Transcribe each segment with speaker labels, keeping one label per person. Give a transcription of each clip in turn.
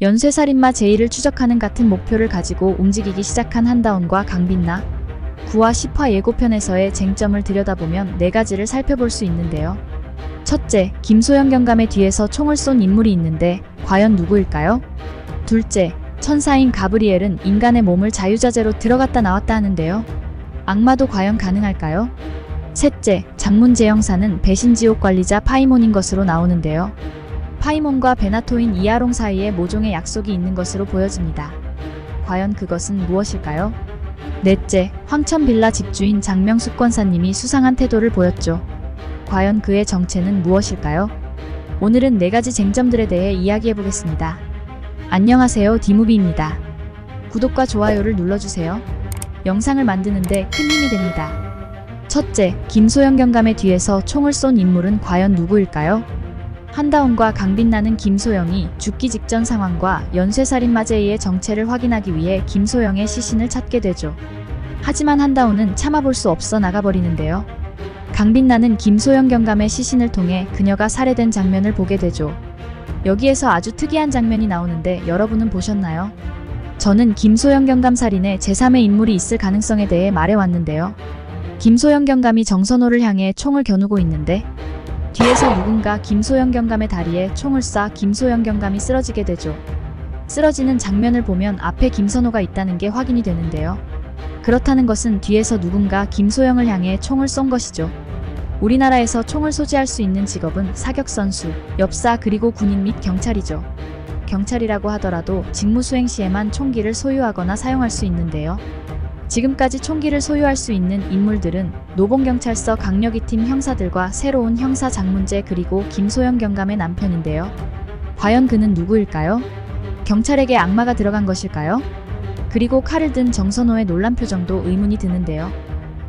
Speaker 1: 연쇄살인마 제이를 추적하는 같은 목표를 가지고 움직이기 시작한 한다운과 강빛나 9화 10화 예고편에서의 쟁점을 들여다보면 4가지를 살펴볼 수 있는데요. 첫째, 김소영 경감의 뒤에서 총을 쏜 인물이 있는데 과연 누구일까요? 둘째, 천사인 가브리엘은 인간의 몸을 자유자재로 들어갔다 나왔다 하는데요. 악마도 과연 가능할까요? 셋째, 장문재 형사는 배신지옥 관리자 파이몬인 것으로 나오는데요. 파이몬과 베나토인 이하롱 사이에 모종의 약속이 있는 것으로 보여집니다. 과연 그것은 무엇일까요? 넷째, 황천빌라 집주인 장명숙 권사님이 수상한 태도를 보였죠. 과연 그의 정체는 무엇일까요? 오늘은 4가지 쟁점들에 대해 이야기해보겠습니다. 안녕하세요, 디무비입니다. 구독과 좋아요를 눌러주세요. 영상을 만드는데 큰 힘이 됩니다. 첫째, 김소영 경감의 뒤에서 총을 쏜 인물은 과연 누구일까요? 한다운과 강빛나는 김소영이 죽기 직전 상황과 연쇄살인마 제이의 정체를 확인하기 위해 김소영의 시신을 찾게 되죠. 하지만 한다운은 참아볼 수 없어 나가버리는데요. 강빛나는 김소영 경감의 시신을 통해 그녀가 살해된 장면을 보게 되죠. 여기에서 아주 특이한 장면이 나오는데 여러분은 보셨나요? 저는 김소영 경감 살인에 제3의 인물이 있을 가능성에 대해 말해왔는데요. 김소영 경감이 정선호를 향해 총을 겨누고 있는데 뒤에서 누군가 김소영 경감의 다리에 총을 쏴 김소영 경감이 쓰러지게 되죠. 쓰러지는 장면을 보면 앞에 김선호가 있다는 게 확인이 되는데요. 그렇다는 것은 뒤에서 누군가 김소영을 향해 총을 쏜 것이죠. 우리나라에서 총을 소지할 수 있는 직업은 사격선수, 엽사 그리고 군인 및 경찰이죠. 경찰이라고 하더라도 직무수행 시에만 총기를 소유하거나 사용할 수 있는데요. 지금까지 총기를 소유할 수 있는 인물들은 노봉경찰서 강력이팀 형사들과 새로운 형사 장문재 그리고 김소영 경감의 남편인데요. 과연 그는 누구일까요? 경찰에게 악마가 들어간 것일까요? 그리고 칼을 든 정선호의 놀란 표정도 의문이 드는데요.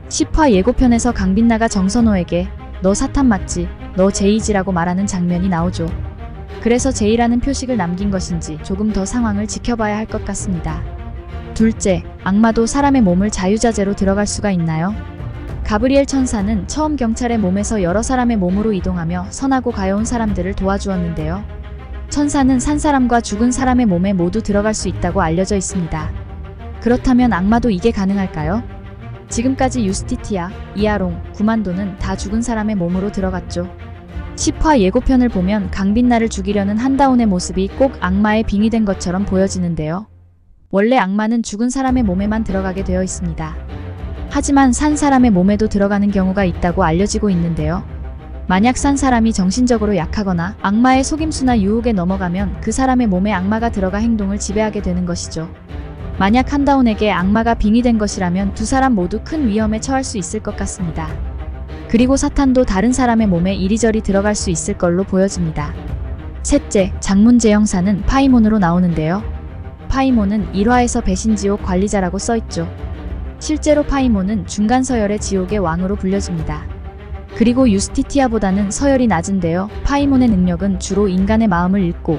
Speaker 1: 10화 예고편에서 강빛나가 정선호에게 너 사탄 맞지? 너 제이지라고 말하는 장면이 나오죠. 그래서 제이라는 표식을 남긴 것인지 조금 더 상황을 지켜봐야 할 것 같습니다. 둘째, 악마도 사람의 몸을 자유자재로 들어갈 수가 있나요? 가브리엘 천사는 처음 경찰의 몸에서 여러 사람의 몸으로 이동하며 선하고 가여운 사람들을 도와주었는데요. 천사는 산 사람과 죽은 사람의 몸에 모두 들어갈 수 있다고 알려져 있습니다. 그렇다면 악마도 이게 가능할까요? 지금까지 유스티티아, 이하롱, 구만도는 다 죽은 사람의 몸으로 들어갔죠. 10화 예고편을 보면 강빛나를 죽이려는 한다운의 모습이 꼭 악마에 빙의된 것처럼 보여지는데요. 원래 악마는 죽은 사람의 몸에만 들어가게 되어 있습니다. 하지만 산 사람의 몸에도 들어가는 경우가 있다고 알려지고 있는데요. 만약 산 사람이 정신적으로 약하거나 악마의 속임수나 유혹에 넘어가면 그 사람의 몸에 악마가 들어가 행동을 지배하게 되는 것이죠. 만약 한다운에게 악마가 빙의된 것이라면 두 사람 모두 큰 위험에 처할 수 있을 것 같습니다. 그리고 사탄도 다른 사람의 몸에 이리저리 들어갈 수 있을 걸로 보여집니다. 셋째, 장문재 형사는 파이몬으로 나오는데요. 파이몬은 1화에서 배신지옥 관리자라고 써있죠. 실제로 파이몬은 중간 서열의 지옥의 왕으로 불려집니다. 그리고 유스티티아보다는 서열이 낮은데요. 파이몬의 능력은 주로 인간의 마음을 읽고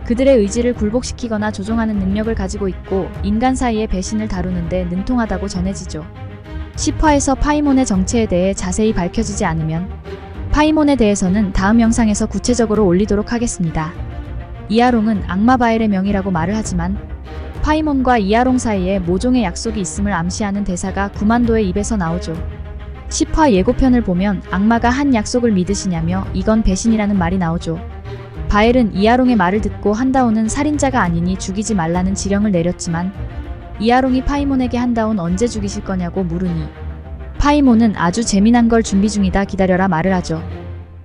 Speaker 1: 그들의 의지를 굴복시키거나 조종하는 능력을 가지고 있고 인간 사이의 배신을 다루는데 능통하다고 전해지죠. 10화에서 파이몬의 정체에 대해 자세히 밝혀지지 않으면 파이몬에 대해서는 다음 영상에서 구체적으로 올리도록 하겠습니다. 이하롱은 악마 바엘의 명이라고 말을 하지만 파이몬과 이하롱 사이에 모종의 약속이 있음을 암시하는 대사가 구만도의 입에서 나오죠. 10화 예고편을 보면 악마가 한 약속을 믿으시냐며 이건 배신이라는 말이 나오죠. 바엘은 이하롱의 말을 듣고 한다운은 살인자가 아니니 죽이지 말라는 지령을 내렸지만 이하롱이 파이몬에게 한다운 언제 죽이실 거냐고 물으니 파이몬은 아주 재미난 걸 준비 중이다 기다려라 말을 하죠.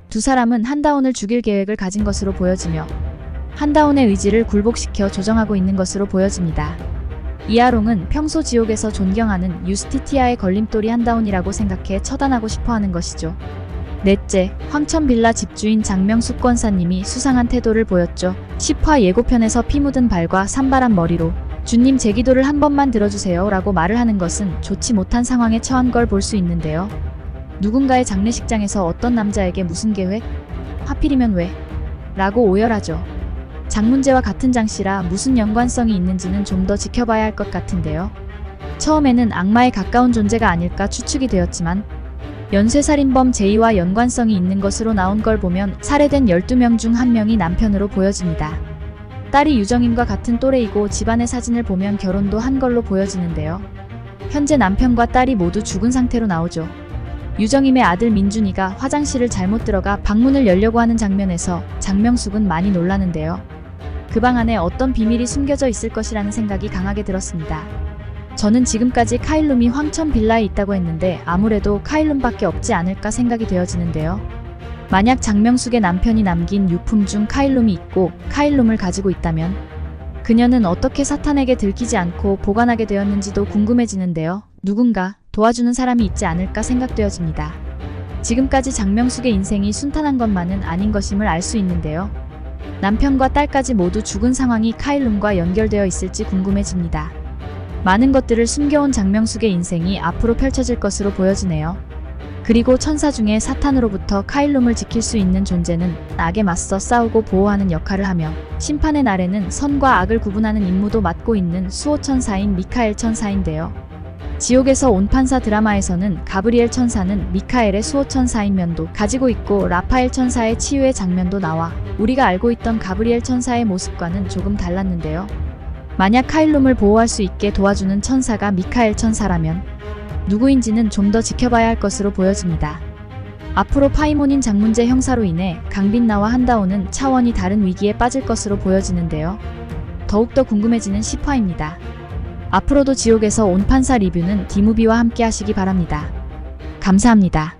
Speaker 1: 두 사람은 한다운을 죽일 계획을 가진 것으로 보여지며 한다운의 의지를 굴복시켜 조정하고 있는 것으로 보여집니다. 이하롱은 평소 지옥에서 존경하는 유스티티아의 걸림돌이 한다운이라고 생각해 처단하고 싶어하는 것이죠. 넷째, 황천빌라 집주인 장명숙 권사님이 수상한 태도를 보였죠. 10화 예고편에서 피 묻은 발과 산발한 머리로 주님 제 기도를 한 번만 들어주세요 라고 말을 하는 것은 좋지 못한 상황에 처한 걸 볼 수 있는데요. 누군가의 장례식장에서 어떤 남자에게 무슨 계획? 하필이면 왜? 라고 오열하죠. 장문재와 같은 장씨라 무슨 연관성이 있는지는 좀 더 지켜봐야 할 것 같은데요. 처음에는 악마에 가까운 존재가 아닐까 추측이 되었지만 연쇄살인범 제이와 연관성이 있는 것으로 나온 걸 보면 살해된 12명 중 1명이 남편으로 보여집니다. 딸이 유정임과 같은 또래이고 집안의 사진을 보면 결혼도 한 걸로 보여지는데요. 현재 남편과 딸이 모두 죽은 상태로 나오죠. 유정임의 아들 민준이가 화장실을 잘못 들어가 방문을 열려고 하는 장면에서 장명숙은 많이 놀라는데요. 그 방 안에 어떤 비밀이 숨겨져 있을 것이라는 생각이 강하게 들었습니다. 저는 지금까지 카일룸이 황천 빌라에 있다고 했는데 아무래도 카일룸밖에 없지 않을까 생각이 되어지는데요. 만약 장명숙의 남편이 남긴 유품 중 카일룸이 있고 카일룸을 가지고 있다면 그녀는 어떻게 사탄에게 들키지 않고 보관하게 되었는지도 궁금해지는데요. 누군가 도와주는 사람이 있지 않을까 생각되어집니다. 지금까지 장명숙의 인생이 순탄한 것만은 아닌 것임을 알 수 있는데요. 남편과 딸까지 모두 죽은 상황이 카일룸과 연결되어 있을지 궁금해집니다. 많은 것들을 숨겨온 장명숙의 인생이 앞으로 펼쳐질 것으로 보여지네요. 그리고 천사 중에 사탄으로부터 카일룸을 지킬 수 있는 존재는 악에 맞서 싸우고 보호하는 역할을 하며 심판의 날에는 선과 악을 구분하는 임무도 맡고 있는 수호천사인 미카엘 천사인데요. 지옥에서 온 판사 드라마에서는 가브리엘 천사는 미카엘의 수호천사인 면도 가지고 있고 라파엘 천사의 치유의 장면도 나와 우리가 알고 있던 가브리엘 천사의 모습과는 조금 달랐는데요. 만약 카일룸을 보호할 수 있게 도와주는 천사가 미카엘 천사라면 누구인지는 좀 더 지켜봐야 할 것으로 보여집니다. 앞으로 파이몬인 장문재 형사로 인해 강빈나와 한다오는 차원이 다른 위기에 빠질 것으로 보여지는데요. 더욱더 궁금해지는 10화입니다. 앞으로도 지옥에서 온 판사 리뷰는 디무비와 함께 하시기 바랍니다. 감사합니다.